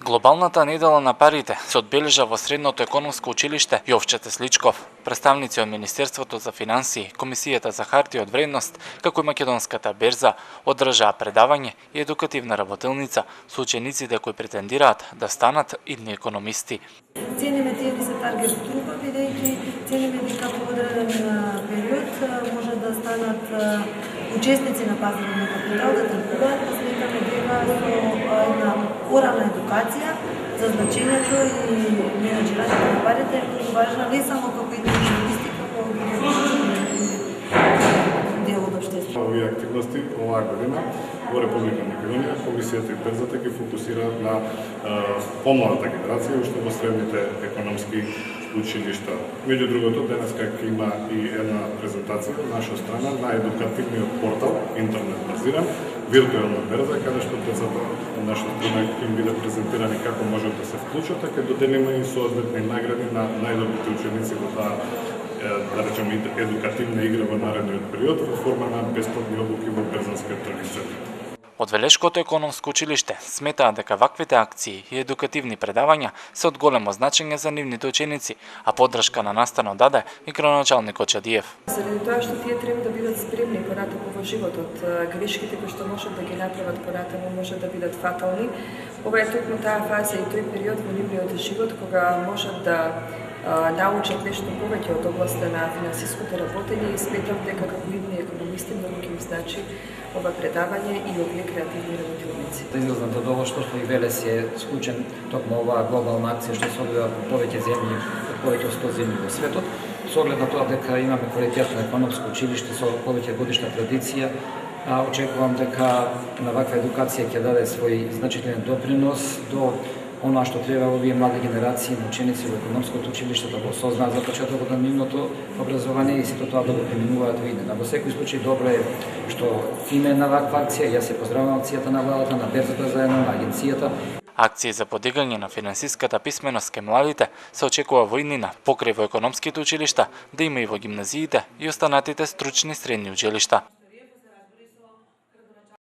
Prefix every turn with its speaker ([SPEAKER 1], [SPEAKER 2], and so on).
[SPEAKER 1] Глобалната недела на парите се одбележа во Средното економско училиште Јовче Тесличков. Представници од Министерството за финансии, Комисијата за хартија од вредност, како и Македонската берза, одржаа предавање и едукативна работилница со учениците кои претендираат да станат идни економисти.
[SPEAKER 2] Цениме тие се таргет група, бидејќи цениме дека по одреден период може да станат учесници на пазарот на капитал, да тргуваат, па сметаме дека со една орална едукација за значењето и менеджирањето на парите е многу важна не само како економисти, како дел од општеството.
[SPEAKER 3] Овие активности оваа година во Република Македонија Комисијата и Берзата ги фокусираат на помладата генерација уште во средните економски училишта. Меѓу другото, денеска ќе има и една презентација од наша страна на едукативниот портал, интернет базиран, виртуелна берза, каде што децата од наша страна ќе им биде презентирани како можат да се вклучат, а ќе доделиме и соодветни награди на најдобрите ученици во таа да речеме едукативна игра во наредниот период во форма на бесплатни обуки во берзанскиот тргинг центар.
[SPEAKER 1] Од Велешкото економско училиште сметаат дека ваквите акции и едукативни предавања се од големо значење за нивните ученици, а поддршка на настанот даде и градоначалникот Чадиев.
[SPEAKER 4] Заради тоа што тие треба да бидат спремни понатаму во животот, грешките кои што можат да ги направат понатаму може да бидат фатални. Ова е токму таа фаза и тој период во нивниот живот кога можат да научат нешто повеќе од областа на финансиското работење и сметам дека како идни економисти многу ќе им значи ова предавање и овие креативни работилници.
[SPEAKER 5] Да излезнат од ова што и Велес е склучен токму оваа глобална акција што се одвива по повеќе земји, повеќе од 100 земји во светот, со оглед на тоа дека имаме квалитетно економско училиште со повеќе годишна традиција. Очекувам дека на ваква едукација ќе даде свој значителен допринос до она што треба овие млади генерации на ученици во економското училиште да го осознаат за почетокот на нивното образование и сето тоа да го применуваат во иднина. Во секој случај добро е што име на ваква акција, јас се поздравувам акцијата на владата, на берзата заедно на агенцијата.
[SPEAKER 1] Акции за подигање на финансиската писменост кај младите се очекува во иднина покрај во економските училишта, да има и во гимназиите и останатите стручни средни училишта.